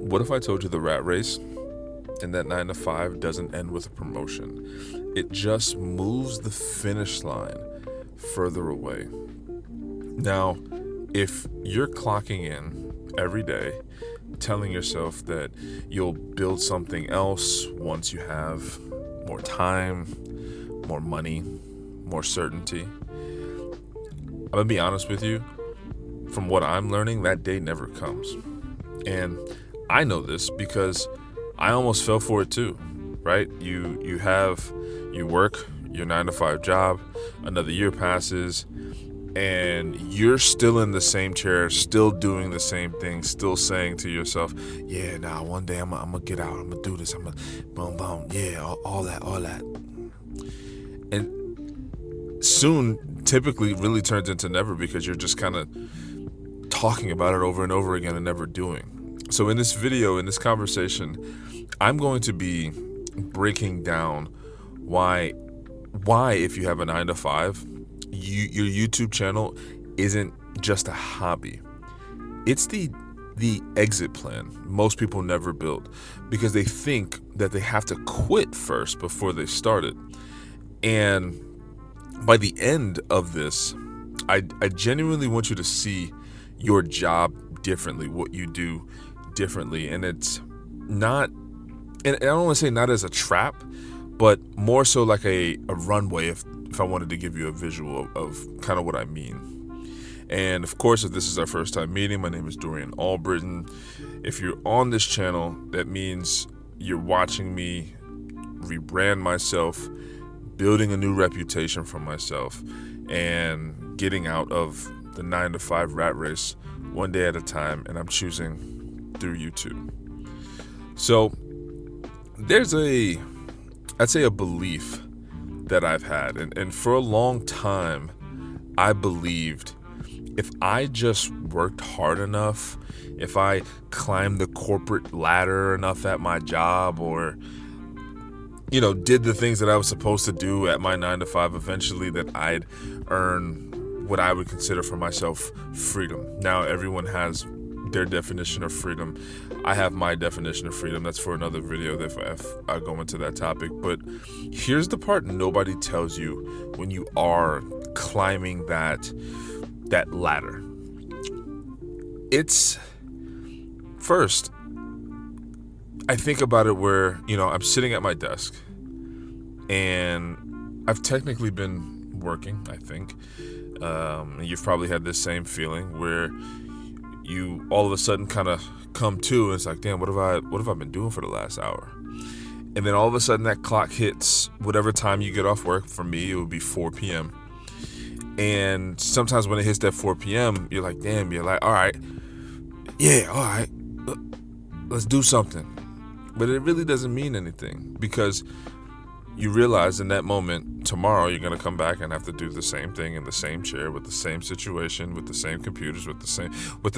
What if I told you the rat race and that 9 to 5 doesn't end with a promotion? It just moves the finish line further away. Now, if you're clocking in every day, telling yourself that you'll build something else once you have more time, more money, more certainty, I'm gonna be honest with you, from what I'm learning, that day never comes. And I know this because I almost fell for it too, right? You work your 9 to 5 job, another year passes, and you're still in the same chair, still doing the same thing, still saying to yourself, yeah, nah, one day I'm gonna get out, I'm gonna do this, I'm gonna boom, boom, yeah, all that. And soon typically really turns into never, because you're just kind of talking about it over and over again and never doing. So in this video, in this conversation, I'm going to be breaking down why if you have a 9 to 5, your YouTube channel isn't just a hobby. It's the exit plan most people never build, because they think that they have to quit first before they start it. And by the end of this, I genuinely want you to see your job differently, what you do differently. And it's not, and I don't want to say not as a trap, but more so like a runway, if I wanted to give you a visual of kind of what I mean. And of course, if this is our first time meeting, my name is Dorian Albritton. If you're on this channel, that means you're watching me rebrand myself, building a new reputation for myself, and getting out of the 9 to 5 rat race one day at a time, and I'm choosing through YouTube. So there's I'd say a belief that I've had, and for a long time I believed if I just worked hard enough, if I climbed the corporate ladder enough at my job, or did the things that I was supposed to do at my 9 to 5, eventually that I'd earn what I would consider for myself freedom. Now, everyone has their definition of freedom. I have my definition of freedom. That's for another video if I go into that topic. But here's the part nobody tells you when you are climbing that ladder. It's first, I think about it where, I'm sitting at my desk and I've technically been working, I think. And you've probably had this same feeling where you all of a sudden kind of come to, and it's like, damn, what have I been doing for the last hour? And then all of a sudden that clock hits whatever time you get off work. For me, it would be 4 p.m. And sometimes when it hits that 4 p.m., you're like, damn, you're like, all right, let's do something. But it really doesn't mean anything, because you realize in that moment, tomorrow you're going to come back and have to do the same thing in the same chair, with the same situation, with the same computers, with the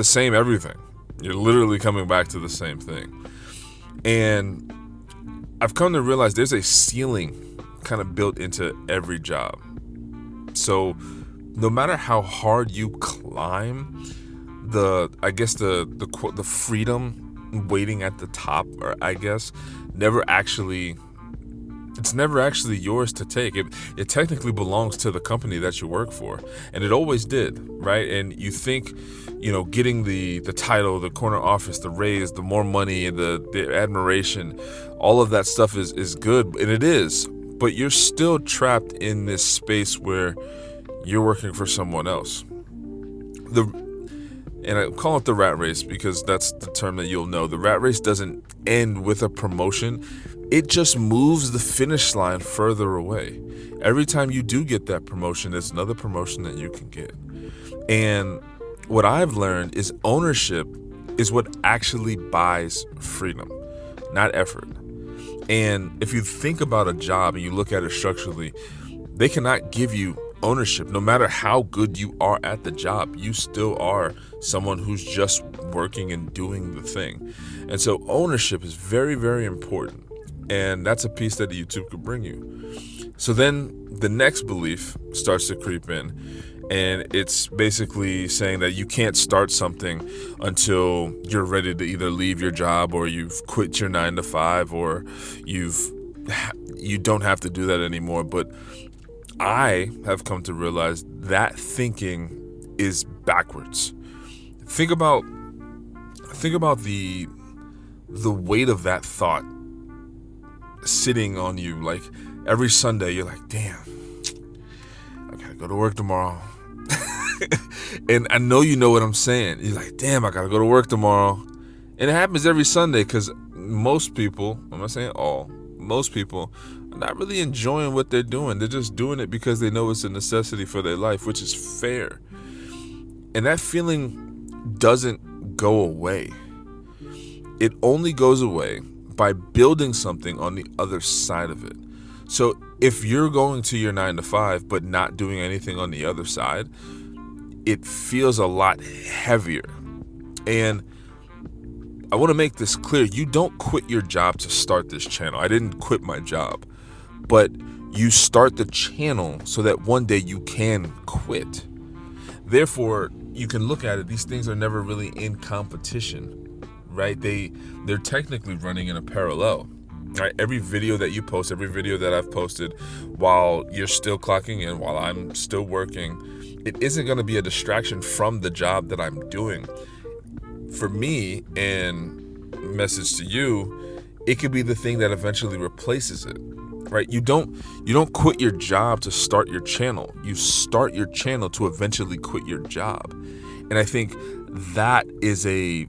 same everything. You're literally coming back to the same thing. And I've come to realize there's a ceiling kind of built into every job. So no matter how hard you climb, the freedom waiting at the top, or it's never actually yours to take. It technically belongs to the company that you work for, and it always did, right? And you think, getting the title, the corner office, the raise, the more money, and the admiration, all of that stuff is good, and it is, but you're still trapped in this space where you're working for someone else. And I call it the rat race because that's the term that you'll know. The rat race doesn't end with a promotion. It just moves the finish line further away. Every time you do get that promotion, there's another promotion that you can get. And what I've learned is ownership is what actually buys freedom, not effort. And if you think about a job and you look at it structurally, they cannot give you ownership. No matter how good you are at the job, you still are someone who's just working and doing the thing. And so ownership is very, very important. And that's a piece that YouTube could bring you. So then the next belief starts to creep in. And it's basically saying that you can't start something until you're ready to either leave your job, or you've quit your 9 to 5, or you don't have to do that anymore. But I have come to realize that thinking is backwards. Think about the weight of that thought sitting on you. Like every Sunday, you're like, damn, I gotta go to work tomorrow. And I know you know what I'm saying. You're like, damn, I gotta go to work tomorrow. And it happens every Sunday because most people, I'm not saying all, most people are not really enjoying what they're doing. They're just doing it because they know it's a necessity for their life, which is fair. And that feeling doesn't go away. It only goes away by building something on the other side of it. So if you're going to your 9 to 5 but not doing anything on the other side, it feels a lot heavier. And I want to make this clear. You don't quit your job to start this channel. I didn't quit my job, but you start the channel so that one day you can quit. Therefore, you can look at it. These things are never really in competition, right? They're technically running in a parallel. Right? Every video that you post, every video that I've posted while you're still clocking in, while I'm still working, it isn't going to be a distraction from the job that I'm doing. For me, and message to you, it could be the thing that eventually replaces it. Right? You don't quit your job to start your channel. You start your channel to eventually quit your job. And I think that is an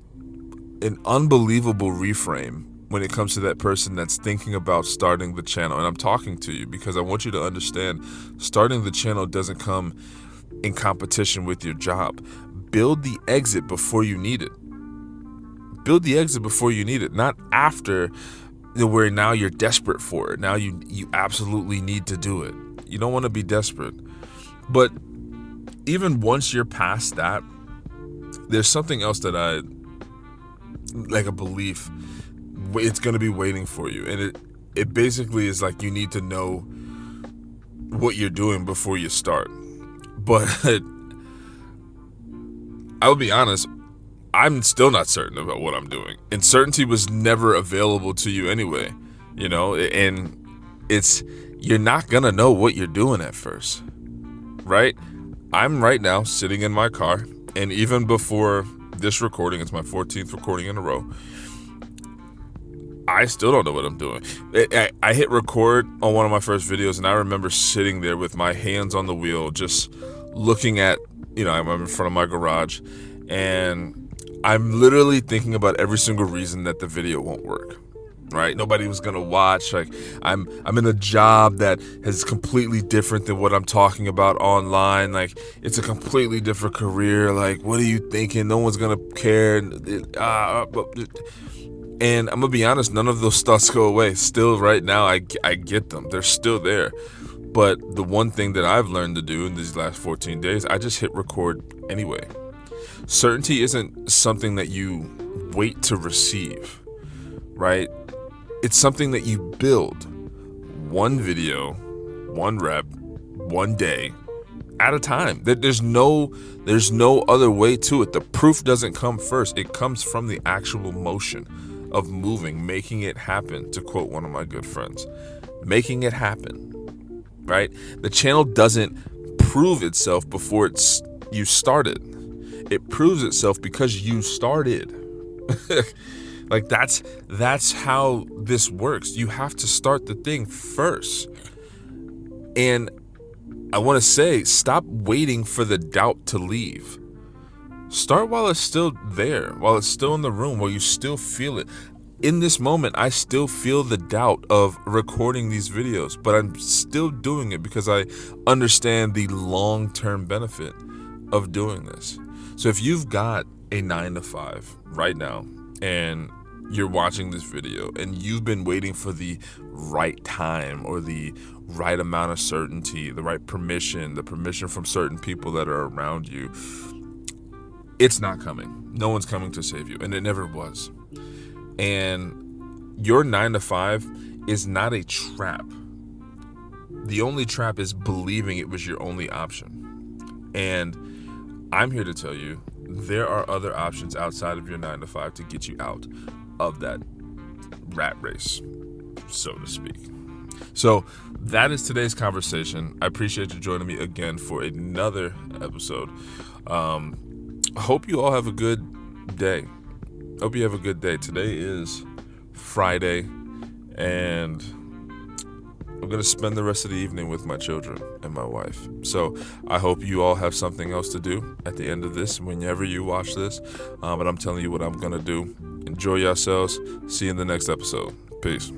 unbelievable reframe when it comes to that person that's thinking about starting the channel. And I'm talking to you because I want you to understand, starting the channel doesn't come in competition with your job. Build the exit before you need it. Build the exit before you need it, not after, where now you're desperate for it. Now you absolutely need to do it. You don't want to be desperate. But even once you're past that, there's something else that I like, a belief. It's going to be waiting for you. And it basically is like, you need to know what you're doing before you start. But I will be honest, I'm still not certain about what I'm doing. And certainty was never available to you anyway, and you're not going to know what you're doing at first, right? I'm right now sitting in my car, and even before this recording, it's my 14th recording in a row, I still don't know what I'm doing. I hit record on one of my first videos, and I remember sitting there with my hands on the wheel, just looking at, I'm in front of my garage, and I'm literally thinking about every single reason that the video won't work, right? Nobody was gonna watch. Like, I'm in a job that is completely different than what I'm talking about online. Like, it's a completely different career. Like, what are you thinking? No one's gonna care. And I'm gonna be honest, none of those thoughts go away. Still, right now, I get them. They're still there. But the one thing that I've learned to do in these last 14 days, I just hit record anyway. Certainty isn't something that you wait to receive, right? It's something that you build one video, one rep, one day at a time. There's no other way to it. The proof doesn't come first. It comes from the actual motion of moving, making it happen, to quote one of my good friends. Making it happen, right? The channel doesn't prove itself before you started. It proves itself because you started. Like, that's how this works. You have to start the thing first. And I want to say, stop waiting for the doubt to leave. Start while it's still there, while it's still in the room, while you still feel it. In this moment, I still feel the doubt of recording these videos, but I'm still doing it because I understand the long-term benefit of doing this. So if you've got a 9 to 5 right now and you're watching this video and you've been waiting for the right time or the right amount of certainty, the right permission, the permission from certain people that are around you, it's not coming. No one's coming to save you, and it never was. And your 9 to 5 is not a trap. The only trap is believing it was your only option. And I'm here to tell you there are other options outside of your 9 to 5 to get you out of that rat race, so to speak. So that is today's conversation. I appreciate you joining me again for another episode. Hope you all have a good day. Hope you have a good day. Today is Friday, and I'm going to spend the rest of the evening with my children and my wife. So I hope you all have something else to do at the end of this, whenever you watch this. But I'm telling you what I'm going to do. Enjoy yourselves. See you in the next episode. Peace.